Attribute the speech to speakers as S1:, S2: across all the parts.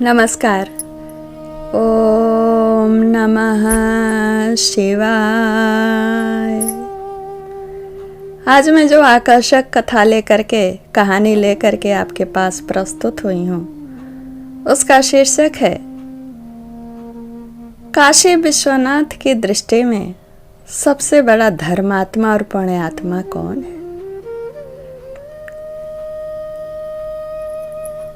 S1: नमस्कार। ओम नमः शिवाय। आज मैं जो आकर्षक कथा लेकर के कहानी लेकर के आपके पास प्रस्तुत हुई हूँ उसका शीर्षक है काशी विश्वनाथ की दृष्टि में सबसे बड़ा धर्मात्मा और पुण्यात्मा कौन है।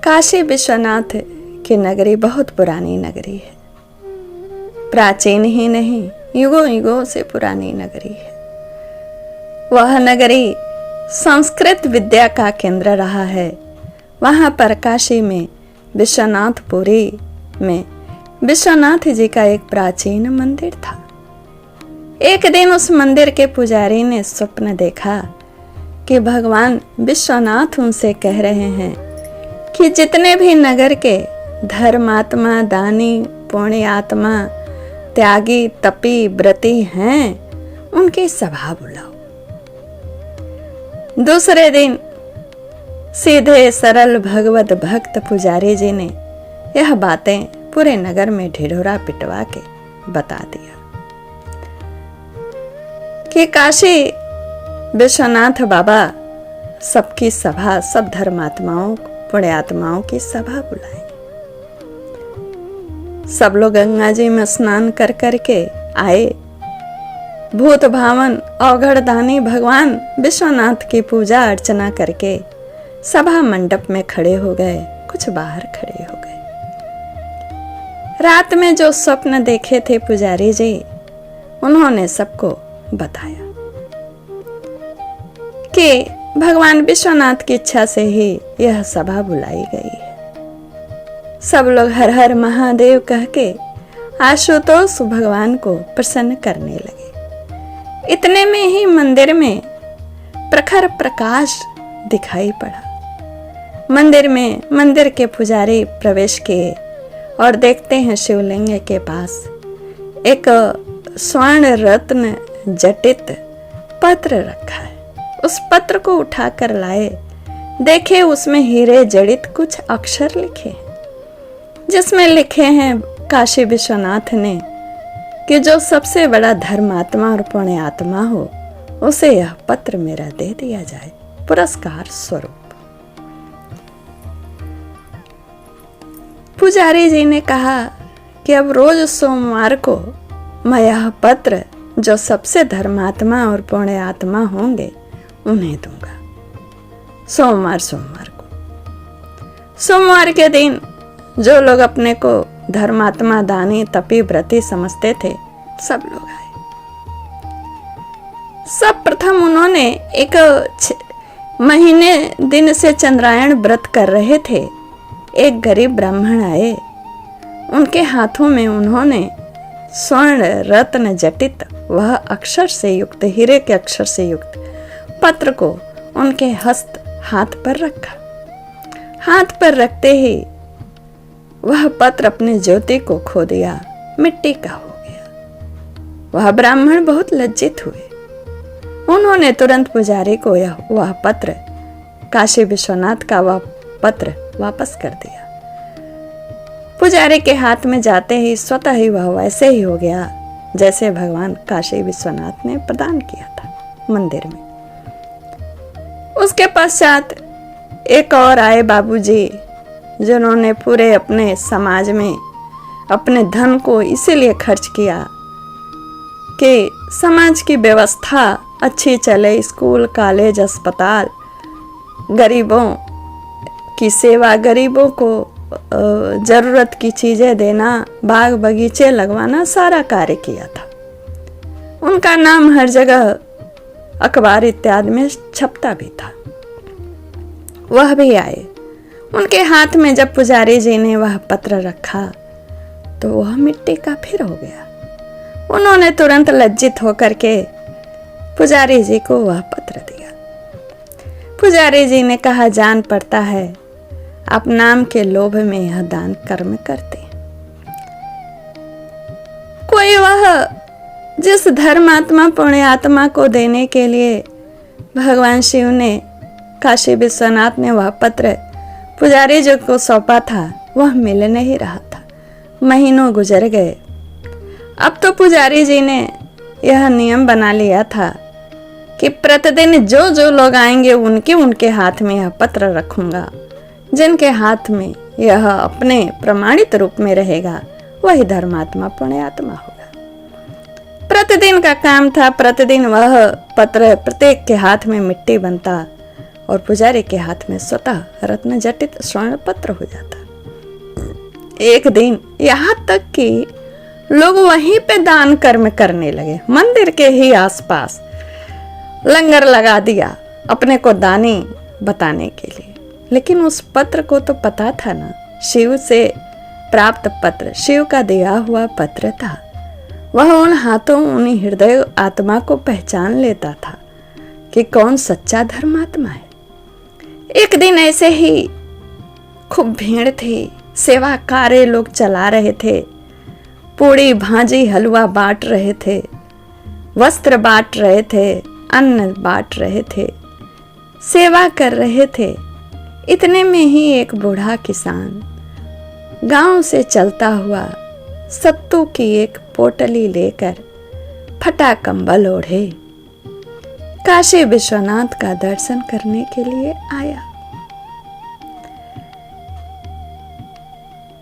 S1: काशी विश्वनाथ की नगरी बहुत पुरानी नगरी है। प्राचीन ही नहीं, युगों युगों से पुरानी नगरी है। वह नगरी संस्कृत विद्या का केंद्र रहा है। वहां पर काशी में विश्वनाथपुरी में विश्वनाथ जी का एक प्राचीन मंदिर था। एक दिन उस मंदिर के पुजारी ने स्वप्न देखा कि भगवान विश्वनाथ उनसे कह रहे हैं कि जितने भी नगर के धर्मात्मा, दानी, पुण्यात्मा, त्यागी, तपी, व्रती हैं उनकी सभा बुलाओ। दूसरे दिन सीधे सरल भगवत भक्त पुजारी जी ने यह बातें पूरे नगर में ढिढोरा पिटवा के बता दिया कि काशी विश्वनाथ बाबा सबकी सभा, सब धर्मात्माओं, पुण्यात्माओं की सभा बुलाए। सब लोग गंगा जी में स्नान कर करके आए। भूत भावन अवघड़दानी भगवान विश्वनाथ की पूजा अर्चना करके सभा मंडप में खड़े हो गए, कुछ बाहर खड़े हो गए। रात में जो स्वप्न देखे थे पुजारी जी, उन्होंने सबको बताया कि भगवान विश्वनाथ की इच्छा से ही यह सभा बुलाई गई है। सब लोग हर हर महादेव कह के आशुतोष भगवान को प्रसन्न करने लगे। इतने में ही मंदिर में प्रखर प्रकाश दिखाई पड़ा। मंदिर में मंदिर के पुजारी प्रवेश किए और देखते हैं शिवलिंग के पास एक स्वर्ण रत्न जटित पत्र रखा है। उस पत्र को उठाकर लाए, देखे उसमें हीरे जड़ित कुछ अक्षर लिखे हैं, जिसमें लिखे हैं काशी विश्वनाथ ने कि जो सबसे बड़ा धर्मात्मा और पुण्यात्मा हो उसे यह पत्र मेरा दे दिया जाए पुरस्कार स्वरूप। पुजारी जी ने कहा कि अब रोज सोमवार को मैं यह पत्र जो सबसे धर्मात्मा और पुण्यात्मा होंगे उन्हें दूंगा। सोमवार को, सोमवार के दिन जो लोग अपने को धर्मात्मा, दानी, तपी, व्रती समझते थे, सब लोग आए। सब प्रथम उन्होंने एक महीने दिन से चंद्रायण व्रत कर रहे थे। एक गरीब ब्राह्मण आए, उनके हाथों में उन्होंने स्वर्ण रत्न जटित वह अक्षर से युक्त, हीरे के अक्षर से युक्त पत्र को उनके हाथ पर रखा। हाथ पर रखते ही वह पत्र अपने ज्योति को खो दिया, मिट्टी का हो गया। वह ब्राह्मण बहुत लज्जित हुए। उन्होंने तुरंत पुजारी को वह पत्र, काशी विश्वनाथ का वह पत्र वापस कर दिया। पुजारी के हाथ में जाते ही स्वतः ही वह वैसे ही हो गया जैसे भगवान काशी विश्वनाथ ने प्रदान किया था मंदिर में। उसके पश्चात एक और आए बाबूजी, जिन्होंने पूरे अपने समाज में अपने धन को इसीलिए खर्च किया कि समाज की व्यवस्था अच्छी चले, स्कूल, कॉलेज, अस्पताल, गरीबों की सेवा, गरीबों को जरूरत की चीजें देना, बाग बगीचे लगवाना, सारा कार्य किया था। उनका नाम हर जगह अखबार इत्यादि में छपता भी था। वह भी आए। उनके हाथ में जब पुजारी जी ने वह पत्र रखा तो वह मिट्टी का फिर हो गया। उन्होंने तुरंत लज्जित होकर के पुजारी जी को वह पत्र दिया। पुजारी जी ने कहा, जान पड़ता है आप नाम के लोभ में यह दान कर्म करते हैं। कोई वह जिस धर्मात्मा, पुण्यात्मा को देने के लिए भगवान शिव ने, काशी विश्वनाथ ने वह पत्र पुजारी जी को सौंपा था, वह मिल नहीं रहा था। महीनों गुजर गए। अब तो पुजारी जी ने यह नियम बना लिया था कि प्रतिदिन जो जो लोग आएंगे उनके उनके हाथ में यह पत्र रखूंगा। जिनके हाथ में यह अपने प्रमाणित रूप में रहेगा वही धर्मात्मा पुण्यात्मा होगा। प्रतिदिन का काम था। प्रतिदिन वह पत्र प्रत्येक के हाथ में मिट्टी बनता और पुजारी के हाथ में स्वतः रत्न जटित स्वर्ण पत्र हो जाता। एक दिन यहाँ तक कि लोग वहीं पे दान कर्म करने लगे। मंदिर के ही आसपास लंगर लगा दिया अपने को दानी बताने के लिए। लेकिन उस पत्र को तो पता था ना, शिव से प्राप्त पत्र, शिव का दिया हुआ पत्र था। वह उन हाथों, उन हृदय आत्मा को पहचान लेता था कि कौन सच्चा धर्मात्मा है। एक दिन ऐसे ही खूब भीड़ थी। सेवा कार्य लोग चला रहे थे। पूड़ी भाजी हलवा बांट रहे थे, वस्त्र बांट रहे थे, अन्न बांट रहे थे, सेवा कर रहे थे। इतने में ही एक बूढ़ा किसान गांव से चलता हुआ सत्तू की एक पोटली लेकर फटा कंबल ओढ़े काशी विश्वनाथ का दर्शन करने के लिए आया।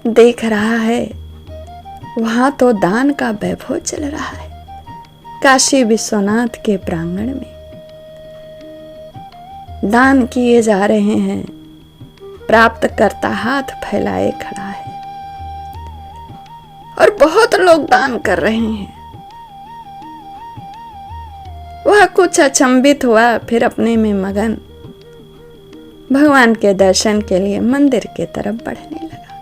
S1: देख रहा है वहां तो दान का वैभव चल रहा है। काशी विश्वनाथ के प्रांगण में दान किए जा रहे हैं। प्राप्त करता हाथ फैलाए खड़ा है और बहुत लोग दान कर रहे हैं। वह कुछ अचंभित हुआ, फिर अपने में मगन भगवान के दर्शन के लिए मंदिर की तरफ बढ़ने लगा।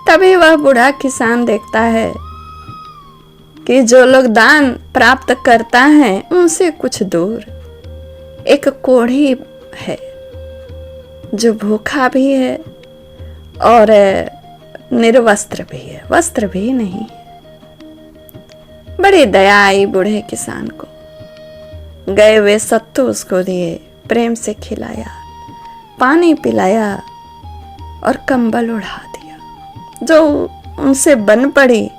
S1: तभी वह बूढ़ा किसान देखता है कि जो लोग दान प्राप्त करता है उनसे कुछ दूर एक कोढ़ी है जो भूखा भी है और निर्वस्त्र भी है, वस्त्र भी नहीं है। बड़ी दया आई बूढ़े किसान को। गए हुए सत्तू उसको दिए, प्रेम से खिलाया, पानी पिलाया और कंबल उड़ा दिया। जो उनसे बन पड़ी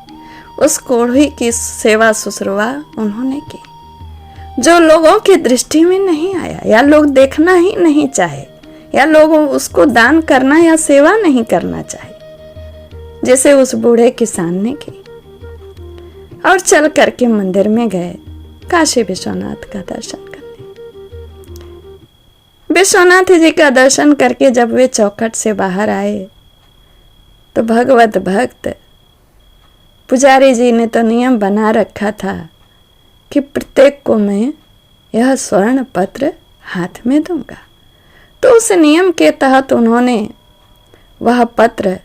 S1: उस कोढ़ी की सेवा शुश्रूषा उन्होंने की। जो लोगों की दृष्टि में नहीं आया या लोग देखना ही नहीं चाहे या लोगों उसको दान करना या सेवा नहीं करना चाहे, जैसे उस बूढ़े किसान ने की। और चल करके मंदिर में गए काशी विश्वनाथ का दर्शन करने। विश्वनाथ जी का दर्शन करके जब वे चौखट से बाहर आए तो भगवत भक्त पुजारी जी ने तो नियम बना रखा था कि प्रत्येक को मैं यह स्वर्ण पत्र हाथ में दूंगा। तो उस नियम के तहत उन्होंने वह पत्र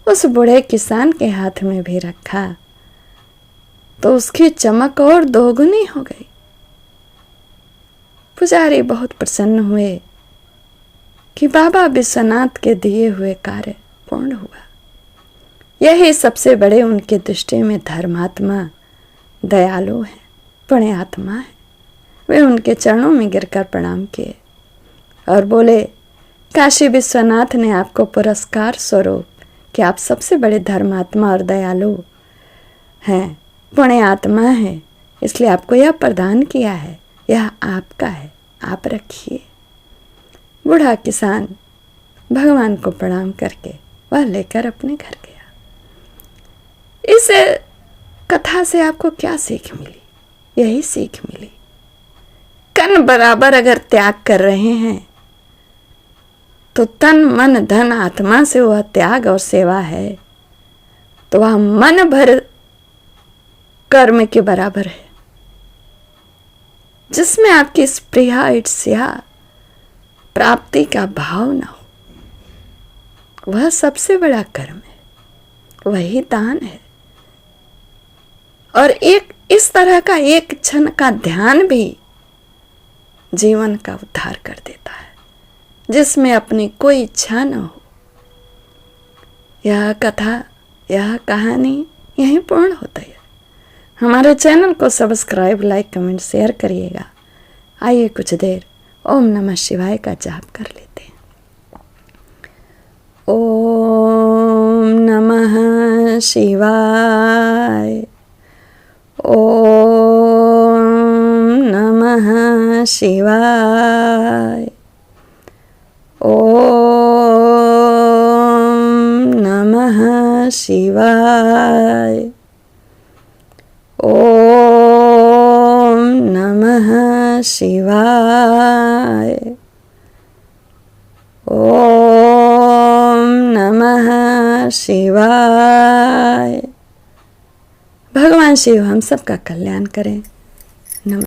S1: उस बूढ़े किसान के हाथ में भी रखा तो उसकी चमक और दोगुनी हो गई। पुजारी बहुत प्रसन्न हुए कि बाबा विश्वनाथ के दिए हुए कार्य पूर्ण हुआ। यही सबसे बड़े उनके दृष्टि में धर्मात्मा, दयालु है, पुण्यात्मा है। वे उनके चरणों में गिरकर प्रणाम किए और बोले, काशी विश्वनाथ ने आपको पुरस्कार स्वरूप कि आप सबसे बड़े धर्मात्मा और दयालु हैं, पुण्यात्मा है, इसलिए आपको यह प्रदान किया है, यह आपका है, आप रखिए। बूढ़ा किसान भगवान को प्रणाम करके वह लेकर अपने घर गया। इस कथा से आपको क्या सीख मिली? यही सीख मिली, कण बराबर अगर त्याग कर रहे हैं तो तन मन धन आत्मा से वह त्याग और सेवा है तो वह मन भर कर्म के बराबर है। जिसमें आपकी स्पृहा ईर्ष्या प्राप्ति का भाव न हो, वह सबसे बड़ा कर्म है, वही दान है। और एक इस तरह का एक क्षण का ध्यान भी जीवन का उद्धार कर देता है, जिसमें अपनी कोई इच्छा न हो। यह कथा, यह कहानी यहीं पूर्ण होता है। हमारे चैनल को सब्सक्राइब, लाइक, कमेंट, शेयर करिएगा। आइए कुछ देर ओम नमः शिवाय का जाप कर लेते हैं। ओम शिवाय। ओम नमः शिवाय। ओम नमः शिवाय। ओम नमः शिवाय। ओम नमः शिवाय। भगवान शिव हम सबका कल्याण करें। नमः।